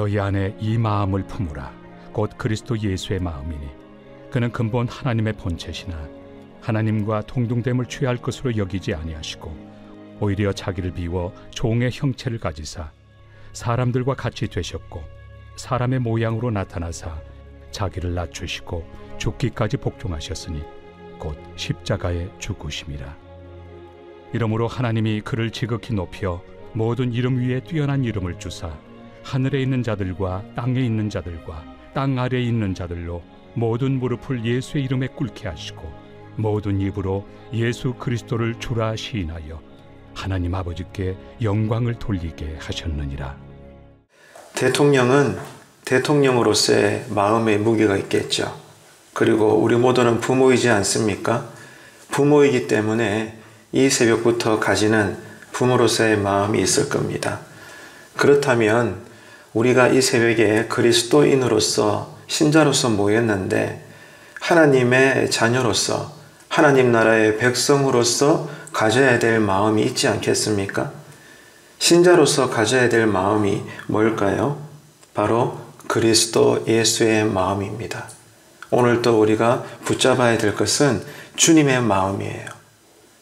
너희 안에 이 마음을 품으라. 곧 그리스도 예수의 마음이니 그는 근본 하나님의 본체시나 하나님과 동등됨을 취할 것으로 여기지 아니하시고 오히려 자기를 비워 종의 형체를 가지사 사람들과 같이 되셨고 사람의 모양으로 나타나사 자기를 낮추시고 죽기까지 복종하셨으니 곧 십자가에 죽으심이라. 이러므로 하나님이 그를 지극히 높여 모든 이름 위에 뛰어난 이름을 주사 하늘에 있는 자들과 땅에 있는 자들과 땅 아래에 있는 자들로 모든 무릎을 예수의 이름에 꿇게 하시고 모든 입으로 예수 그리스도를 주라 시인하여 하나님 아버지께 영광을 돌리게 하셨느니라. 대통령은 대통령으로서의 마음의 무게가 있겠죠. 그리고 우리 모두는 부모이지 않습니까? 부모이기 때문에 이 새벽부터 가지는 부모로서의 마음이 있을 겁니다. 그렇다면 우리가 이 새벽에 그리스도인으로서 신자로서 모였는데 하나님의 자녀로서 하나님 나라의 백성으로서 가져야 될 마음이 있지 않겠습니까? 신자로서 가져야 될 마음이 뭘까요? 바로 그리스도 예수의 마음입니다. 오늘 또 우리가 붙잡아야 될 것은 주님의 마음이에요.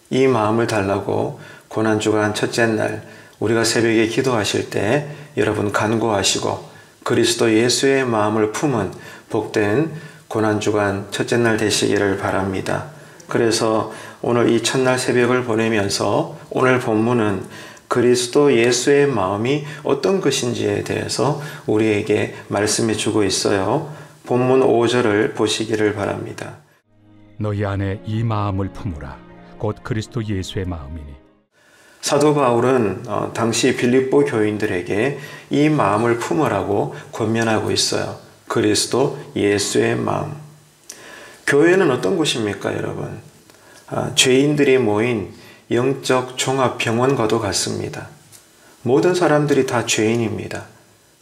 이 마음을 달라고 고난주간 첫째 날 우리가 새벽에 기도하실 때 여러분 간구하시고 그리스도 예수의 마음을 품은 복된 고난주간 첫째 날 되시기를 바랍니다. 그래서 오늘 이 첫날 새벽을 보내면서 오늘 본문은 그리스도 예수의 마음이 어떤 것인지에 대해서 우리에게 말씀해 주고 있어요. 본문 5절을 보시기를 바랍니다. 너희 안에 이 마음을 품으라. 곧 그리스도 예수의 마음이니. 사도 바울은 당시 빌립보 교인들에게 이 마음을 품으라고 권면하고 있어요. 그리스도 예수의 마음. 교회는 어떤 곳입니까, 여러분? 죄인들이 모인 영적 종합병원과도 같습니다. 모든 사람들이 다 죄인입니다.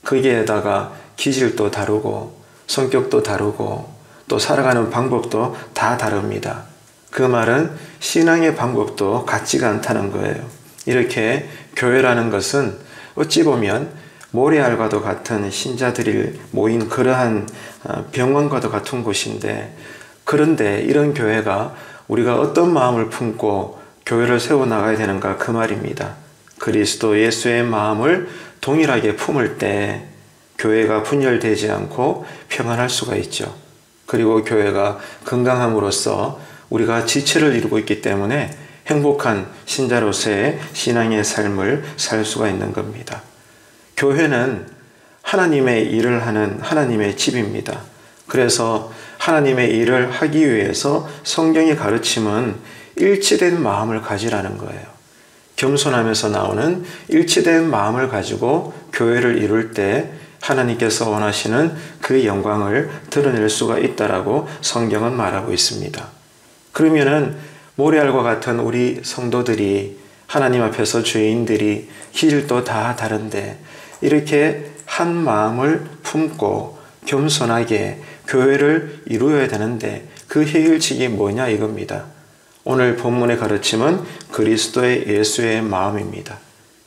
거기에다가 기질도 다르고 성격도 다르고 또 살아가는 방법도 다 다릅니다. 그 말은 신앙의 방법도 같지가 않다는 거예요. 이렇게 교회라는 것은 어찌 보면 모래알과도 같은 신자들이 모인 그러한 병원과도 같은 곳인데, 그런데 이런 교회가 우리가 어떤 마음을 품고 교회를 세워나가야 되는가, 그 말입니다. 그리스도 예수의 마음을 동일하게 품을 때 교회가 분열되지 않고 평안할 수가 있죠. 그리고 교회가 건강함으로써 우리가 지체를 이루고 있기 때문에 행복한 신자로서의 신앙의 삶을 살 수가 있는 겁니다. 교회는 하나님의 일을 하는 하나님의 집입니다. 그래서 하나님의 일을 하기 위해서 성경의 가르침은 일치된 마음을 가지라는 거예요. 겸손하면서 나오는 일치된 마음을 가지고 교회를 이룰 때 하나님께서 원하시는 그 영광을 드러낼 수가 있다라고 성경은 말하고 있습니다. 그러면은 모래알과 같은 우리 성도들이 하나님 앞에서 죄인들이 기질도 다 다른데 이렇게 한 마음을 품고 겸손하게 교회를 이루어야 되는데 그 해결책이 뭐냐 이겁니다. 오늘 본문의 가르침은 그리스도의 예수의 마음입니다.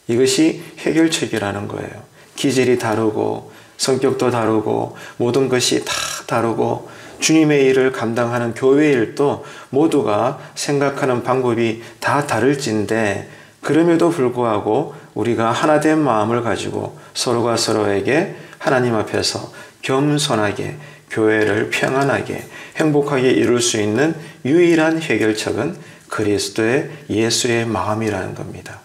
이것이 해결책이라는 거예요. 기질이 다르고 성격도 다르고 모든 것이 다 다르고 주님의 일을 감당하는 교회 일도 모두가 생각하는 방법이 다 다를진데, 그럼에도 불구하고 우리가 하나된 마음을 가지고 서로가 서로에게 하나님 앞에서 겸손하게 교회를 평안하게 행복하게 이룰 수 있는 유일한 해결책은 그리스도의 예수의 마음이라는 겁니다.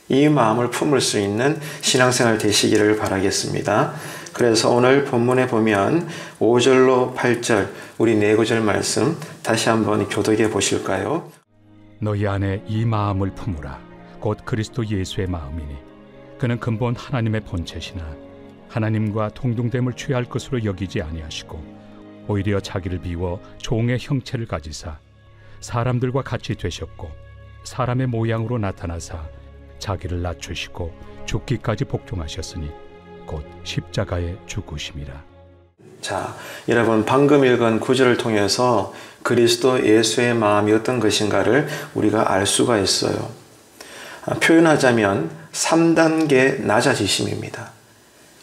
이 마음을 품을 수 있는 신앙생활 되시기를 바라겠습니다. 그래서 오늘 본문에 보면 5절로 8절 우리 네 구절 말씀 다시 한번 교독해 보실까요? 너희 안에 이 마음을 품으라. 곧 그리스도 예수의 마음이니 그는 근본 하나님의 본체시나 하나님과 동등됨을 취할 것으로 여기지 아니하시고 오히려 자기를 비워 종의 형체를 가지사 사람들과 같이 되셨고 사람의 모양으로 나타나사 자기를 낮추시고 죽기까지 복종하셨으니 곧 십자가에 죽으심이라. 자, 여러분 방금 읽은 구절을 통해서 그리스도 예수의 마음이 어떤 것인가를 우리가 알 수가 있어요. 표현하자면 3단계 낮아지심입니다.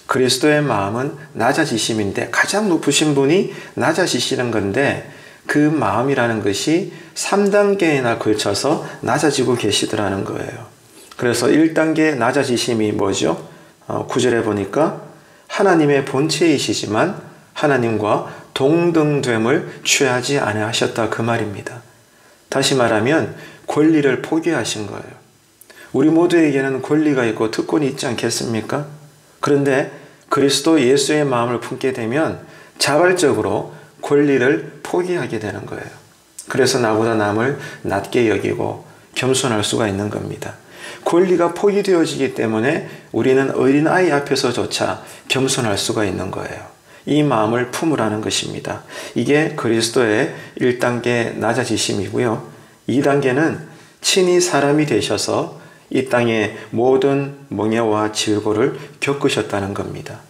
그리스도의 마음은 낮아지심인데 가장 높으신 분이 낮아지시는 건데 그 마음이라는 것이 3단계나 걸쳐서 낮아지고 계시더라는 거예요. 그래서 1단계 낮아지심이 뭐죠? 9절에 보니까 하나님의 본체이시지만 하나님과 동등됨을 취하지 아니하셨다 그 말입니다. 다시 말하면 권리를 포기하신 거예요. 우리 모두에게는 권리가 있고 특권이 있지 않겠습니까? 그런데 그리스도 예수의 마음을 품게 되면 자발적으로 권리를 포기하게 되는 거예요. 그래서 나보다 남을 낮게 여기고 겸손할 수가 있는 겁니다. 권리가 포기되어지기 때문에 우리는 어린아이 앞에서조차 겸손할 수가 있는 거예요. 이 마음을 품으라는 것입니다. 이게 그리스도의 1단계 낮아지심이고요. 2단계는 친히 사람이 되셔서 이 땅의 모든 멍에와 질고를 겪으셨다는 겁니다.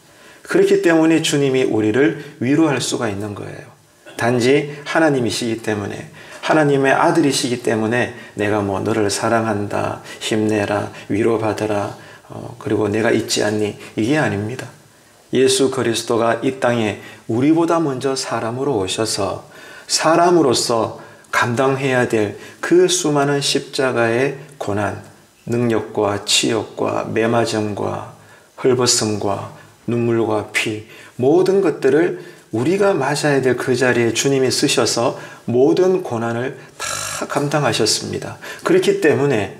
그렇기 때문에 주님이 우리를 위로할 수가 있는 거예요. 단지 하나님이시기 때문에, 하나님의 아들이시기 때문에 내가 너를 사랑한다, 힘내라, 위로받으라, 그리고 내가 있지 않니? 이게 아닙니다. 예수 그리스도가 이 땅에 우리보다 먼저 사람으로 오셔서 사람으로서 감당해야 될 그 수많은 십자가의 고난, 능력과 치욕과 매맞음과 헐벗음과 눈물과 피, 모든 것들을 우리가 맞아야 될 그 자리에 주님이 쓰셔서 모든 고난을 다 감당하셨습니다. 그렇기 때문에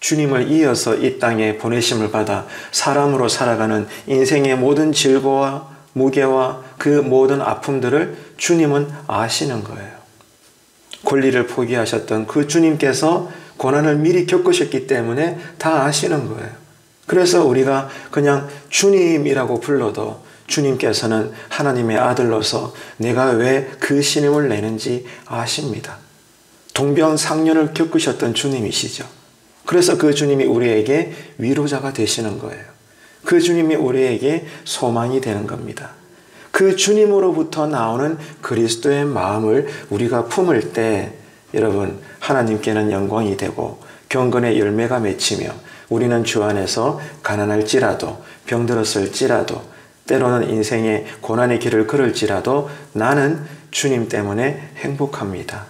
주님을 이어서 이 땅에 보내심을 받아 사람으로 살아가는 인생의 모든 질고와 무게와 그 모든 아픔들을 주님은 아시는 거예요. 권리를 포기하셨던 그 주님께서 고난을 미리 겪으셨기 때문에 다 아시는 거예요. 그래서 우리가 그냥 주님이라고 불러도 주님께서는 하나님의 아들로서 내가 왜 그 신임을 내는지 아십니다. 동병상련을 겪으셨던 주님이시죠. 그래서 그 주님이 우리에게 위로자가 되시는 거예요. 그 주님이 우리에게 소망이 되는 겁니다. 그 주님으로부터 나오는 그리스도의 마음을 우리가 품을 때 여러분 하나님께는 영광이 되고 경건의 열매가 맺히며 우리는 주 안에서 가난할지라도 병들었을지라도 때로는 인생의 고난의 길을 걸을지라도 나는 주님 때문에 행복합니다.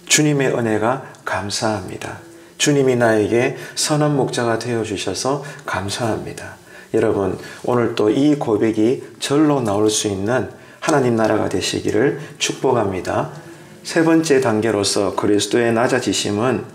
주님의 은혜가 감사합니다. 주님이 나에게 선한 목자가 되어주셔서 감사합니다. 여러분 오늘 또 이 고백이 절로 나올 수 있는 하나님 나라가 되시기를 축복합니다. 세 번째 단계로서 그리스도의 낮아지심은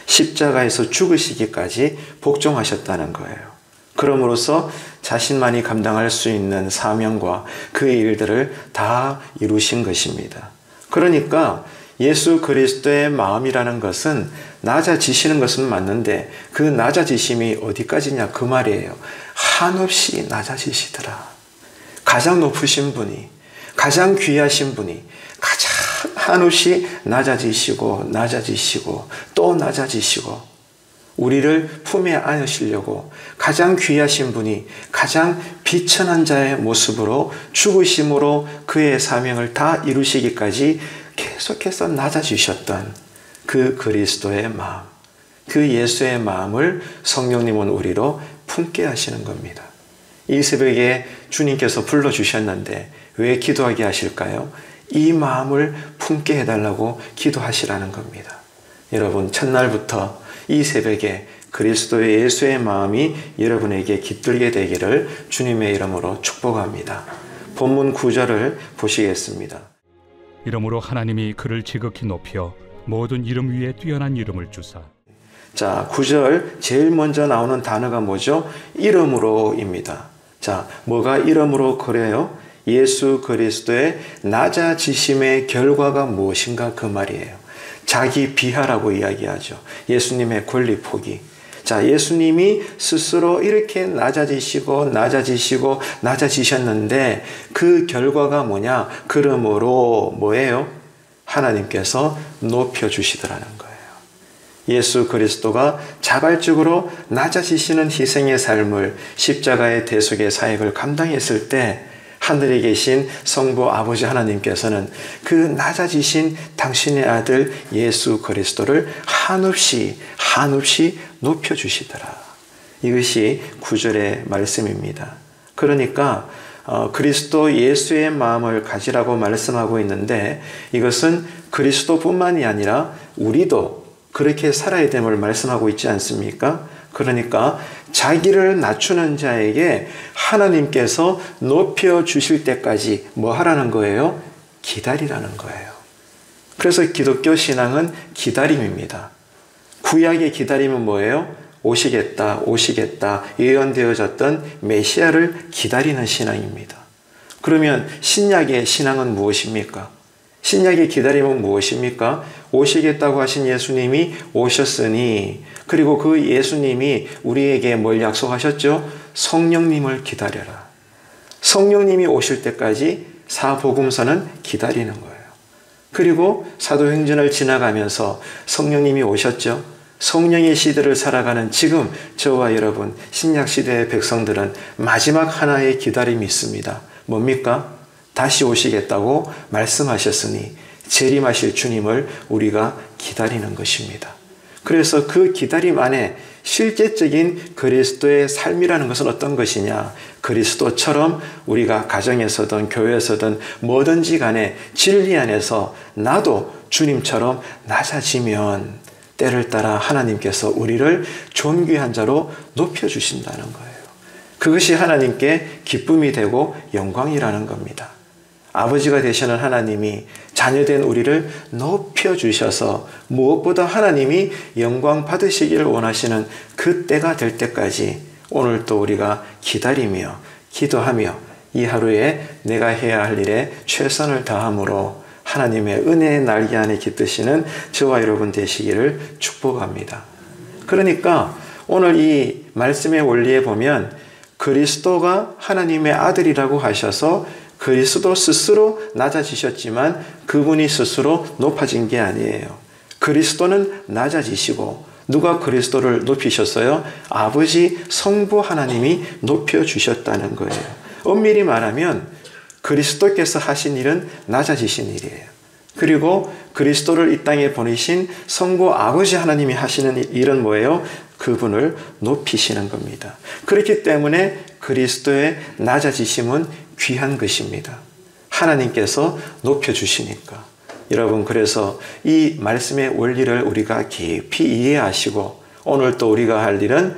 십자가에서 죽으시기까지 복종하셨다는 거예요. 그럼으로써 자신만이 감당할 수 있는 사명과 그 일들을 다 이루신 것입니다. 그러니까 예수 그리스도의 마음이라는 것은 낮아지시는 것은 맞는데 그 낮아지심이 어디까지냐 그 말이에요. 한없이 낮아지시더라. 가장 높으신 분이, 가장 귀하신 분이 가장 한없이 낮아지시고 낮아지시고 또 낮아지시고 우리를 품에 안으시려고 가장 귀하신 분이 가장 비천한 자의 모습으로 죽으심으로 그의 사명을 다 이루시기까지 계속해서 낮아지셨던 그 그리스도의 마음, 그 예수의 마음을 성령님은 우리로 품게 하시는 겁니다. 이 새벽에 주님께서 불러주셨는데 왜 기도하게 하실까요? 이 마음을 품게 해달라고 기도하시라는 겁니다. 여러분 첫날부터 이 새벽에 그리스도의 예수의 마음이 여러분에게 깃들게 되기를 주님의 이름으로 축복합니다. 본문 9절을 보시겠습니다. 이러므로 하나님이 그를 지극히 높여 모든 이름 위에 뛰어난 이름을 주사. 자, 9절 제일 먼저 나오는 단어가 뭐죠? 이름으로입니다. 자, 뭐가 이름으로 그래요? 예수 그리스도의 낮아지심의 결과가 무엇인가 그 말이에요. 자기 비하라고 이야기하죠. 예수님의 권리 포기. 자, 예수님이 스스로 이렇게 낮아지시고 낮아지셨는데 그 결과가 뭐냐? 그러므로 뭐예요? 하나님께서 높여주시더라는 거예요. 예수 그리스도가 자발적으로 낮아지시는 희생의 삶을 십자가의 대속의 사역을 감당했을 때 하늘에 계신 성부 아버지 하나님께서는 그 낮아지신 당신의 아들 예수 그리스도를 한없이 높여주시더라. 이것이 9절의 말씀입니다. 그러니까 그리스도 예수의 마음을 가지라고 말씀하고 있는데 이것은 그리스도뿐만이 아니라 우리도 그렇게 살아야 됨을 말씀하고 있지 않습니까? 그러니까 자기를 낮추는 자에게 하나님께서 높여주실 때까지 뭐 하라는 거예요? 기다리라는 거예요. 그래서 기독교 신앙은 기다림입니다. 구약의 기다림은 뭐예요? 오시겠다, 오시겠다 예언되어졌던 메시아를 기다리는 신앙입니다. 그러면 신약의 신앙은 무엇입니까? 신약의 기다림은 무엇입니까? 오시겠다고 하신 예수님이 오셨으니 그리고 그 예수님이 우리에게 뭘 약속하셨죠? 성령님을 기다려라. 성령님이 오실 때까지 사복음서는 기다리는 거예요. 그리고 사도행전을 지나가면서 성령님이 오셨죠. 성령의 시대를 살아가는 지금 저와 여러분 신약시대의 백성들은 마지막 하나의 기다림이 있습니다. 뭡니까? 다시 오시겠다고 말씀하셨으니 재림하실 주님을 우리가 기다리는 것입니다. 그래서 그 기다림 안에 실제적인 그리스도의 삶이라는 것은 어떤 것이냐? 그리스도처럼 우리가 가정에서든 교회에서든 뭐든지 간에 진리 안에서 나도 주님처럼 낮아지면 때를 따라 하나님께서 우리를 존귀한 자로 높여주신다는 거예요. 그것이 하나님께 기쁨이 되고 영광이라는 겁니다. 아버지가 되시는 하나님이 자녀된 우리를 높여주셔서 무엇보다 하나님이 영광 받으시기를 원하시는 그 때가 될 때까지 오늘 또 우리가 기다리며 기도하며 이 하루에 내가 해야 할 일에 최선을 다함으로 하나님의 은혜의 날개 안에 깃드시는 저와 여러분 되시기를 축복합니다. 그러니까 오늘 이 말씀의 원리에 보면 그리스도가 하나님의 아들이라고 하셔서 그리스도 스스로 낮아지셨지만 그분이 스스로 높아진 게 아니에요. 그리스도는 낮아지시고 누가 그리스도를 높이셨어요? 아버지 성부 하나님이 높여주셨다는 거예요. 엄밀히 말하면 그리스도께서 하신 일은 낮아지신 일이에요. 그리고 그리스도를 이 땅에 보내신 성부 아버지 하나님이 하시는 일은 뭐예요? 그분을 높이시는 겁니다. 그렇기 때문에 그리스도의 낮아지심은 귀한 것입니다. 하나님께서 높여주시니까. 여러분 그래서 이 말씀의 원리를 우리가 깊이 이해하시고 오늘 또 우리가 할 일은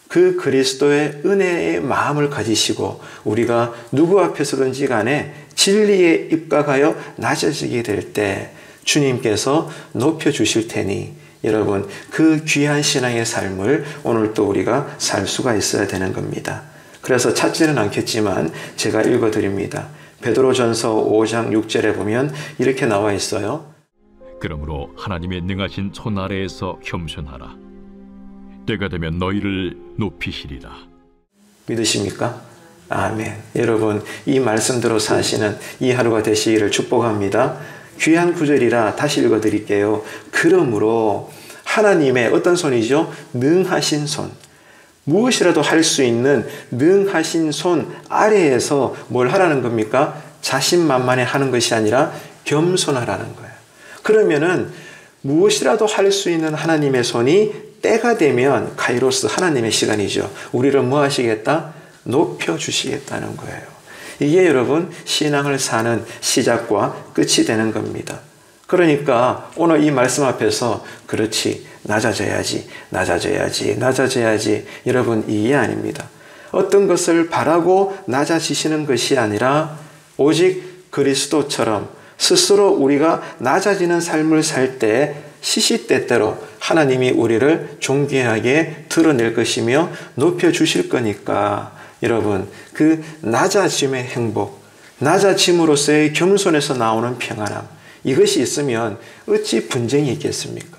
그 그리스도의 은혜의 마음을 가지시고 우리가 누구 앞에서든지 간에 진리에 입각하여 낮아지게 될 때 주님께서 높여주실 테니 여러분 그 귀한 신앙의 삶을 오늘 또 우리가 살 수가 있어야 되는 겁니다. 그래서 찾지는 않겠지만 제가 읽어드립니다. 베드로전서 5장 6절에 보면 이렇게 나와 있어요. 그러므로 하나님의 능하신 손 아래에서 겸손하라. 때가 되면 너희를 높이시리라. 믿으십니까? 아멘. 여러분 이 말씀대로 사시는 이 하루가 되시기를 축복합니다. 귀한 구절이라 다시 읽어드릴게요. 그러므로 하나님의 어떤 손이죠? 능하신 손. 무엇이라도 할 수 있는 능하신 손 아래에서 뭘 하라는 겁니까? 자신만만해 하는 것이 아니라 겸손하라는 거예요. 그러면은 무엇이라도 할 수 있는 하나님의 손이 때가 되면 카이로스 하나님의 시간이죠. 우리를 뭐 하시겠다? 높여주시겠다는 거예요. 이게 여러분 신앙을 사는 시작과 끝이 되는 겁니다. 그러니까 오늘 이 말씀 앞에서 그렇지 낮아져야지 여러분 이게 아닙니다. 어떤 것을 바라고 낮아지시는 것이 아니라 오직 그리스도처럼 스스로 우리가 낮아지는 삶을 살 때 시시때때로 하나님이 우리를 존귀하게 드러낼 것이며 높여주실 거니까 여러분 그 낮아짐의 행복, 낮아짐으로써의 겸손에서 나오는 평안함 이것이 있으면 어찌 분쟁이 있겠습니까?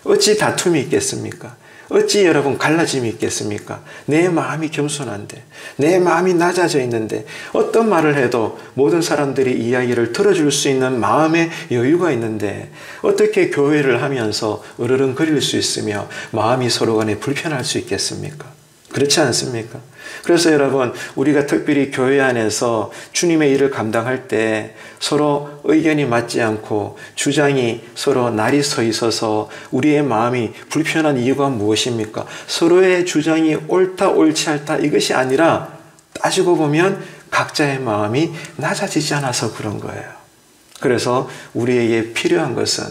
어찌 다툼이 있겠습니까? 어찌 여러분 갈라짐이 있겠습니까? 내 마음이 겸손한데 내 마음이 낮아져 있는데 어떤 말을 해도 모든 사람들이 이야기를 들어줄 수 있는 마음의 여유가 있는데 어떻게 교회를 하면서 으르렁거릴 수 있으며 마음이 서로 간에 불편할 수 있겠습니까? 그렇지 않습니까? 그래서 여러분 우리가 특별히 교회 안에서 주님의 일을 감당할 때 서로 의견이 맞지 않고 주장이 서로 날이 서 있어서 우리의 마음이 불편한 이유가 무엇입니까? 서로의 주장이 옳다 옳지 않다 이것이 아니라 따지고 보면 각자의 마음이 낮아지지 않아서 그런 거예요. 그래서 우리에게 필요한 것은,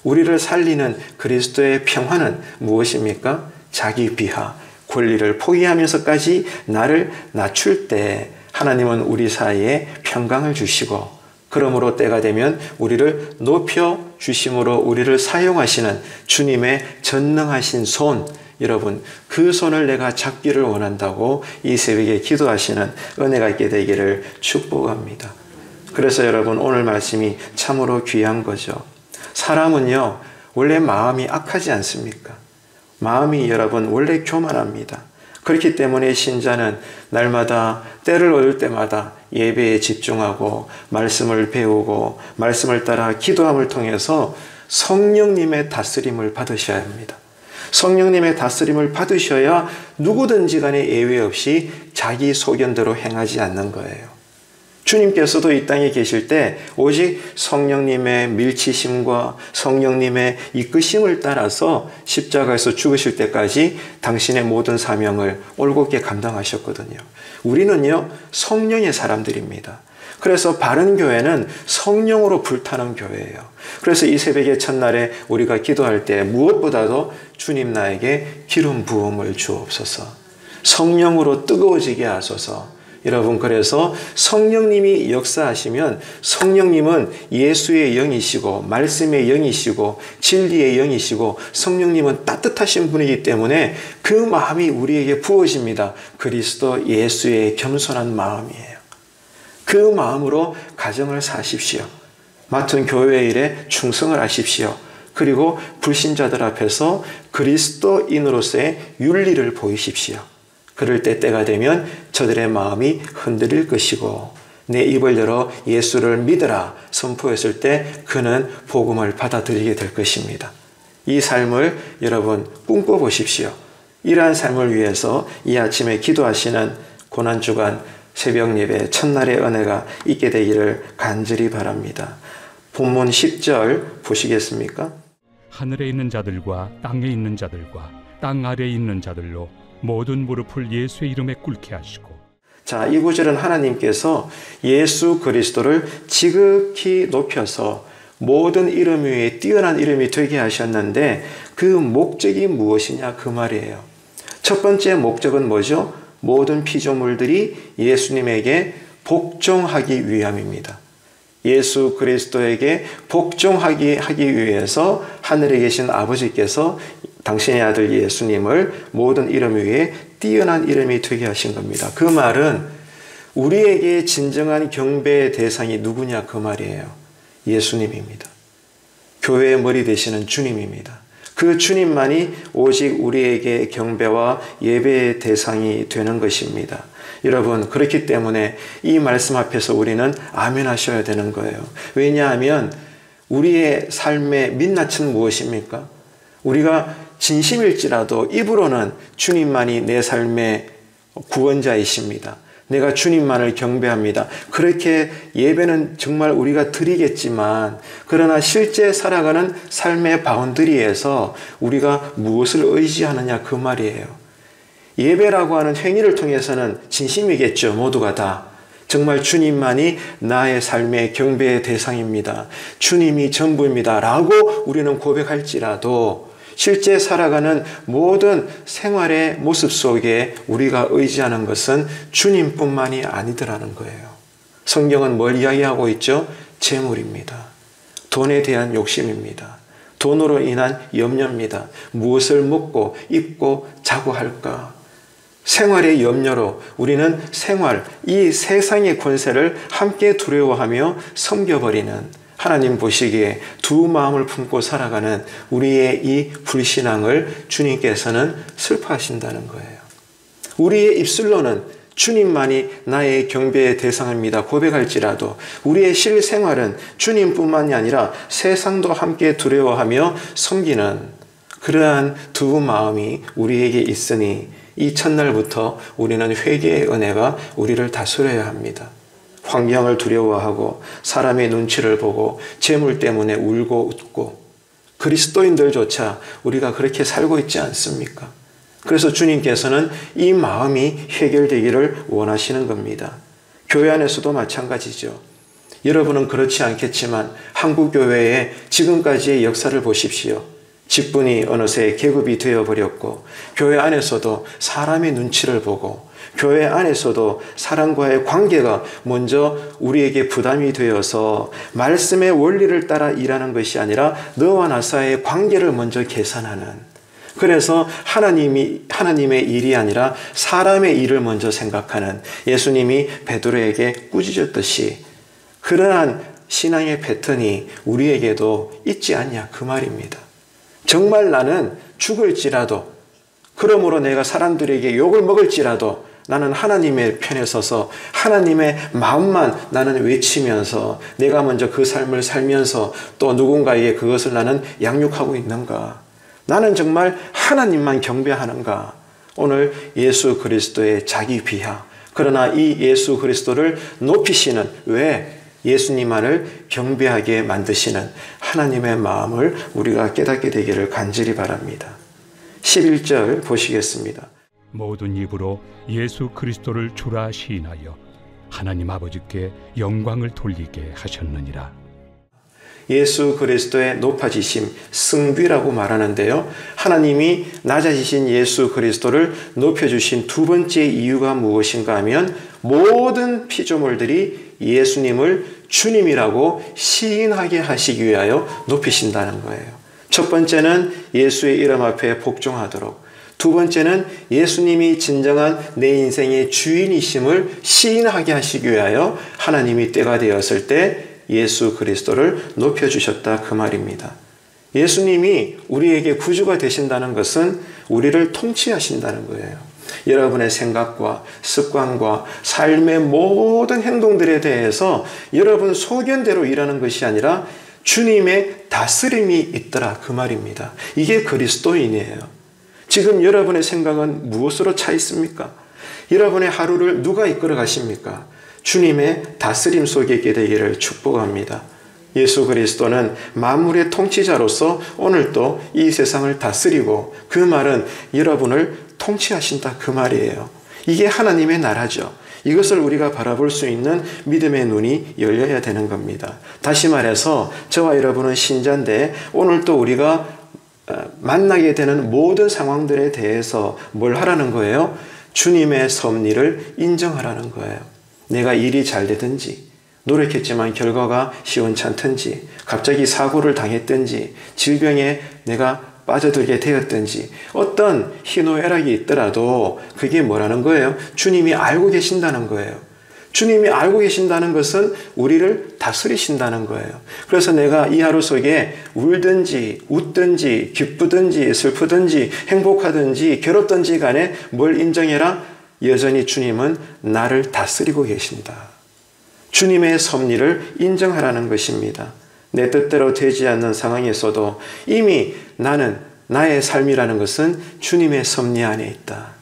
우리를 살리는 그리스도의 평화는 무엇입니까? 자기 비하, 권리를 포기하면서까지 나를 낮출 때 하나님은 우리 사이에 평강을 주시고, 그러므로 때가 되면 우리를 높여 주심으로 우리를 사용하시는 주님의 전능하신 손, 여러분 그 손을 내가 잡기를 원한다고 이 새벽에 기도하시는 은혜가 있게 되기를 축복합니다. 그래서 여러분 오늘 말씀이 참으로 귀한 거죠. 사람은요 원래 마음이 악하지 않습니까? 마음이 여러분 원래 교만합니다. 그렇기 때문에 신자는 날마다 때를 얻을 때마다 예배에 집중하고 말씀을 배우고 말씀을 따라 기도함을 통해서 성령님의 다스림을 받으셔야 합니다. 성령님의 다스림을 받으셔야 누구든지 간에 예외 없이 자기 소견대로 행하지 않는 거예요. 주님께서도 이 땅에 계실 때 오직 성령님의 밀치심과 성령님의 이끄심을 따라서 십자가에서 죽으실 때까지 당신의 모든 사명을 올곧게 감당하셨거든요. 우리는요 성령의 사람들입니다. 그래서 바른 교회는 성령으로 불타는 교회예요. 그래서 이 새벽의 첫날에 우리가 기도할 때 무엇보다도 주님 나에게 기름 부음을 주옵소서, 성령으로 뜨거워지게 하소서. 여러분 그래서 성령님이 역사하시면 성령님은 예수의 영이시고 말씀의 영이시고 진리의 영이시고 성령님은 따뜻하신 분이기 때문에 그 마음이 우리에게 부어집니다. 그리스도 예수의 겸손한 마음이에요. 그 마음으로 가정을 사십시오. 맡은 교회 일에 충성을 하십시오. 그리고 불신자들 앞에서 그리스도인으로서의 윤리를 보이십시오. 그럴 때 때가 되면 저들의 마음이 흔들릴 것이고 내 입을 열어 예수를 믿으라 선포했을 때 그는 복음을 받아들이게 될 것입니다. 이 삶을 여러분 꿈꿔보십시오. 이러한 삶을 위해서 이 아침에 기도하시는 고난주간 새벽 예배 첫날의 은혜가 있게 되기를 간절히 바랍니다. 본문 10절 보시겠습니까? 하늘에 있는 자들과 땅에 있는 자들과 땅 아래에 있는 자들로 모든 무릎을 예수의 이름에 꿇게 하시고. 자, 이 구절은 하나님께서 예수 그리스도를 지극히 높여서 모든 이름 위에 뛰어난 이름이 되게 하셨는데 그 목적이 무엇이냐 그 말이에요. 첫 번째 목적은 뭐죠? 모든 피조물들이 예수님에게 복종하기 위함입니다. 예수 그리스도에게 복종하기 위해서 하늘에 계신 아버지께서 당신의 아들 예수님을 모든 이름 위에 뛰어난 이름이 되게 하신 겁니다. 그 말은 우리에게 진정한 경배의 대상이 누구냐 그 말이에요. 예수님입니다. 교회의 머리 되시는 주님입니다. 그 주님만이 오직 우리에게 경배와 예배의 대상이 되는 것입니다. 여러분 그렇기 때문에 이 말씀 앞에서 우리는 아멘 하셔야 되는 거예요. 왜냐하면 우리의 삶의 민낯은 무엇입니까? 우리가 진심일지라도 입으로는 주님만이 내 삶의 구원자이십니다. 내가 주님만을 경배합니다. 그렇게 예배는 정말 우리가 드리겠지만 그러나 실제 살아가는 삶의 바운더리에서 우리가 무엇을 의지하느냐 그 말이에요. 예배라고 하는 행위를 통해서는 진심이겠죠. 모두가 다. 정말 주님만이 나의 삶의 경배의 대상입니다. 주님이 전부입니다. 라고 우리는 고백할지라도 실제 살아가는 모든 생활의 모습 속에 우리가 의지하는 것은 주님뿐만이 아니더라는 거예요. 성경은 뭘 이야기하고 있죠? 재물입니다. 돈에 대한 욕심입니다. 돈으로 인한 염려입니다. 무엇을 먹고 입고 자고 할까? 생활의 염려로 우리는 생활, 이 세상의 권세를 함께 두려워하며 섬겨버리는 하나님 보시기에 두 마음을 품고 살아가는 우리의 이 불신앙을 주님께서는 슬퍼하신다는 거예요. 우리의 입술로는 주님만이 나의 경배의 대상입니다 고백할지라도 우리의 실생활은 주님뿐만이 아니라 세상도 함께 두려워하며 섬기는 그러한 두 마음이 우리에게 있으니 이 첫날부터 우리는 회개의 은혜가 우리를 다스려야 합니다. 환경을 두려워하고 사람의 눈치를 보고 재물 때문에 울고 웃고 그리스도인들조차 우리가 그렇게 살고 있지 않습니까? 그래서 주님께서는 이 마음이 해결되기를 원하시는 겁니다. 교회 안에서도 마찬가지죠. 여러분은 그렇지 않겠지만 한국교회의 지금까지의 역사를 보십시오. 직분이 어느새 계급이 되어버렸고, 교회 안에서도 사람의 눈치를 보고, 교회 안에서도 사람과의 관계가 먼저 우리에게 부담이 되어서 말씀의 원리를 따라 일하는 것이 아니라 너와 나 사이의 관계를 먼저 계산하는, 그래서 하나님의 일이 아니라 사람의 일을 먼저 생각하는, 예수님이 베드로에게 꾸짖었듯이 그러한 신앙의 패턴이 우리에게도 있지 않냐, 그 말입니다. 정말 나는 죽을지라도, 그러므로 내가 사람들에게 욕을 먹을지라도 나는 하나님의 편에 서서 하나님의 마음만 나는 외치면서 내가 먼저 그 삶을 살면서 또 누군가에게 그것을 나는 양육하고 있는가? 나는 정말 하나님만 경배하는가? 오늘 예수 그리스도의 자기 비하, 그러나 이 예수 그리스도를 높이시는, 왜? 예수님만을 경배하게 만드시는 하나님의 마음을 우리가 깨닫게 되기를 간절히 바랍니다. 11절 보시겠습니다. 모든 입으로 예수 그리스도를 주라 시인하여 하나님 아버지께 영광을 돌리게 하셨느니라. 예수 그리스도의 높아지심, 승귀라고 말하는데요. 하나님이 낮아지신 예수 그리스도를 높여주신 두 번째 이유가 무엇인가 하면 모든 피조물들이 예수님을 주님이라고 시인하게 하시기 위하여 높이신다는 거예요. 첫 번째는 예수의 이름 앞에 복종하도록, 두 번째는 예수님이 진정한 내 인생의 주인이심을 시인하게 하시기 위하여 하나님이 때가 되었을 때 예수 그리스도를 높여주셨다, 그 말입니다. 예수님이 우리에게 구주가 되신다는 것은 우리를 통치하신다는 거예요. 여러분의 생각과 습관과 삶의 모든 행동들에 대해서 여러분 소견대로 일하는 것이 아니라 주님의 다스림이 있더라, 그 말입니다. 이게 그리스도인이에요. 지금 여러분의 생각은 무엇으로 차 있습니까? 여러분의 하루를 누가 이끌어 가십니까? 주님의 다스림 속에 있게 되기를 축복합니다. 예수 그리스도는 만물의 통치자로서 오늘도 이 세상을 다스리고, 그 말은 여러분을 통치하신다, 그 말이에요. 이게 하나님의 나라죠. 이것을 우리가 바라볼 수 있는 믿음의 눈이 열려야 되는 겁니다. 다시 말해서 저와 여러분은 신자인데 오늘 또 우리가 만나게 되는 모든 상황들에 대해서 뭘 하라는 거예요? 주님의 섭리를 인정하라는 거예요. 내가 일이 잘 되든지, 노력했지만 결과가 시원찮든지, 갑자기 사고를 당했든지, 질병에 내가 빠져들게 되었든지, 어떤 희노애락이 있더라도 그게 뭐라는 거예요? 주님이 알고 계신다는 거예요. 주님이 알고 계신다는 것은 우리를 다스리신다는 거예요. 그래서 내가 이 하루 속에 울든지 웃든지 기쁘든지 슬프든지 행복하든지 괴롭든지 간에 뭘 인정해라? 여전히 주님은 나를 다스리고 계신다. 주님의 섭리를 인정하라는 것입니다. 내 뜻대로 되지 않는 상황에서도 이미 나의 삶이라는 것은 주님의 섭리 안에 있다.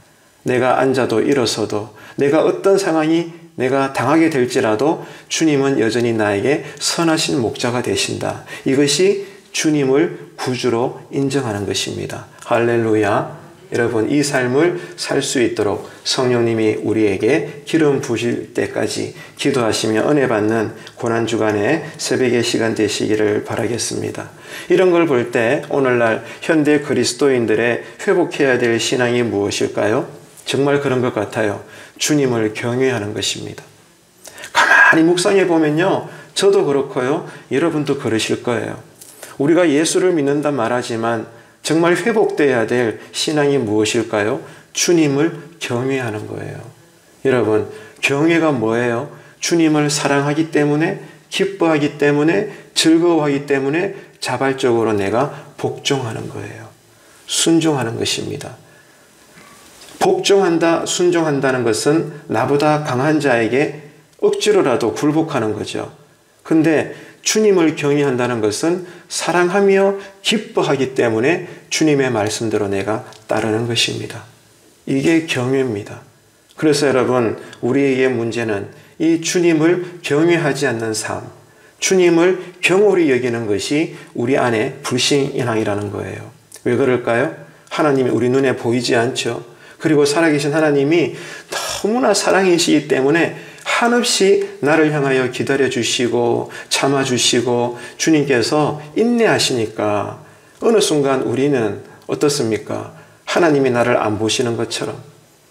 내가 앉아도 일어서도, 내가 어떤 상황이 내가 당하게 될지라도 주님은 여전히 나에게 선하신 목자가 되신다. 이것이 주님을 구주로 인정하는 것입니다. 할렐루야. 여러분, 이 삶을 살 수 있도록 성령님이 우리에게 기름 부으실 때까지 기도하시며 은혜 받는 고난주간에 새벽의 시간 되시기를 바라겠습니다. 이런 걸 볼 때 오늘날 현대 그리스도인들의 회복해야 될 신앙이 무엇일까요? 정말 그런 것 같아요. 주님을 경외하는 것입니다. 가만히 묵상해 보면요, 저도 그렇고요, 여러분도 그러실 거예요. 우리가 예수를 믿는다 말하지만 정말 회복돼야 될 신앙이 무엇일까요? 주님을 경외하는 거예요. 여러분, 경외가 뭐예요? 주님을 사랑하기 때문에, 기뻐하기 때문에, 즐거워하기 때문에 자발적으로 내가 복종하는 거예요. 순종하는 것입니다. 복종한다, 순종한다는 것은 나보다 강한 자에게 억지로라도 굴복하는 거죠. 근데 주님을 경외한다는 것은 사랑하며 기뻐하기 때문에 주님의 말씀대로 내가 따르는 것입니다. 이게 경외입니다. 그래서 여러분, 우리에게 문제는 이 주님을 경외하지 않는 삶, 주님을 경홀히 여기는 것이 우리 안에 불신앙이라는 거예요. 왜 그럴까요? 하나님이 우리 눈에 보이지 않죠. 그리고 살아계신 하나님이 너무나 사랑이시기 때문에 한없이 나를 향하여 기다려주시고 참아주시고 주님께서 인내하시니까 어느 순간 우리는 어떻습니까? 하나님이 나를 안 보시는 것처럼,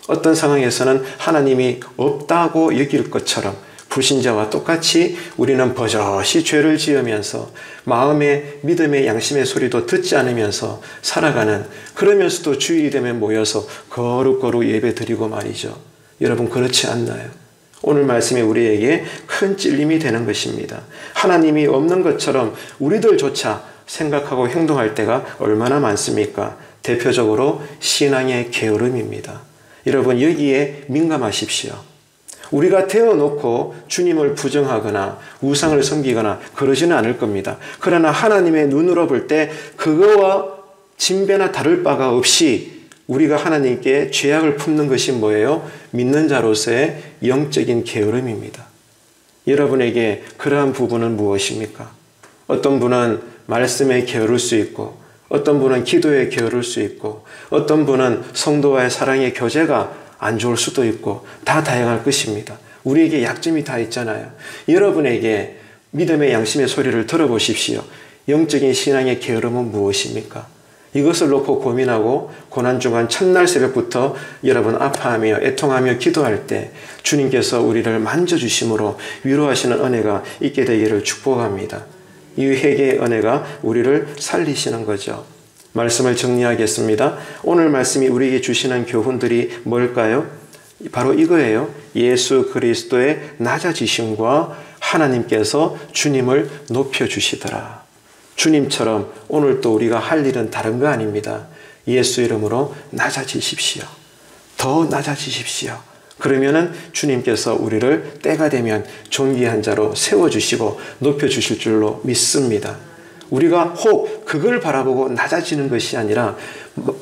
어떤 상황에서는 하나님이 없다고 여길 것처럼 불신자와 똑같이 우리는 버젓이 죄를 지으면서 마음의 믿음의 양심의 소리도 듣지 않으면서 살아가는, 그러면서도 주일이 되면 모여서 거룩거룩 예배 드리고 말이죠. 여러분, 그렇지 않나요? 오늘 말씀이 우리에게 큰 찔림이 되는 것입니다. 하나님이 없는 것처럼 우리들조차 생각하고 행동할 때가 얼마나 많습니까? 대표적으로 신앙의 게으름입니다. 여러분, 여기에 민감하십시오. 우리가 태어놓고 주님을 부정하거나 우상을 섬기거나 그러지는 않을 겁니다. 그러나 하나님의 눈으로 볼 때 그거와 진배나 다를 바가 없이 우리가 하나님께 죄악을 품는 것이 뭐예요? 믿는 자로서의 영적인 게으름입니다. 여러분에게 그러한 부분은 무엇입니까? 어떤 분은 말씀에 게으를 수 있고, 어떤 분은 기도에 게으를 수 있고, 어떤 분은 성도와의 사랑의 교제가 안 좋을 수도 있고, 다 다양할 것입니다. 우리에게 약점이 다 있잖아요. 여러분에게 믿음의 양심의 소리를 들어보십시오. 영적인 신앙의 게으름은 무엇입니까? 이것을 놓고 고민하고 고난주간 첫날 새벽부터 여러분 아파하며 애통하며 기도할 때 주님께서 우리를 만져주심으로 위로하시는 은혜가 있게 되기를 축복합니다. 이 회개의 은혜가 우리를 살리시는 거죠. 말씀을 정리하겠습니다. 오늘 말씀이 우리에게 주시는 교훈들이 뭘까요? 바로 이거예요. 예수 그리스도의 낮아지심과 하나님께서 주님을 높여주시더라. 주님처럼 오늘 또 우리가 할 일은 다른 거 아닙니다. 예수 이름으로 낮아지십시오. 더 낮아지십시오. 그러면은 주님께서 우리를 때가 되면 존귀한 자로 세워주시고 높여주실 줄로 믿습니다. 우리가 혹 그걸 바라보고 낮아지는 것이 아니라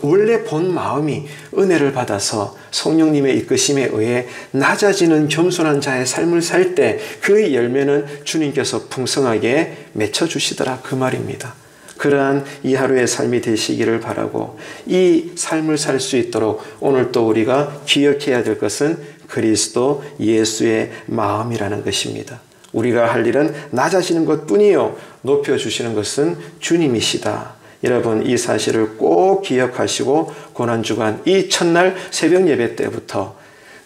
원래 본 마음이 은혜를 받아서 성령님의 이끄심에 의해 낮아지는 겸손한 자의 삶을 살 때 그 열매는 주님께서 풍성하게 맺혀주시더라, 그 말입니다. 그러한 이 하루의 삶이 되시기를 바라고, 이 삶을 살 수 있도록 오늘 또 우리가 기억해야 될 것은 그리스도 예수의 마음이라는 것입니다. 우리가 할 일은 낮아지는 것뿐이요, 높여주시는 것은 주님이시다. 여러분, 이 사실을 꼭 기억하시고 고난주간 이 첫날 새벽 예배 때부터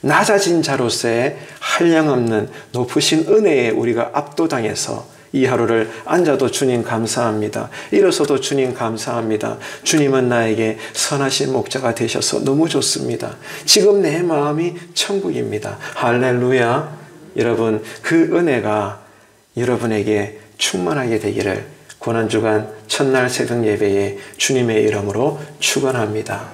낮아진 자로서의 한량없는 높으신 은혜에 우리가 압도당해서 이 하루를 앉아도 주님 감사합니다. 일어서도 주님 감사합니다. 주님은 나에게 선하신 목자가 되셔서 너무 좋습니다. 지금 내 마음이 천국입니다. 할렐루야. 여러분, 그 은혜가 여러분에게 충만하게 되기를 고난주간 첫날 새벽 예배에 주님의 이름으로 축원합니다.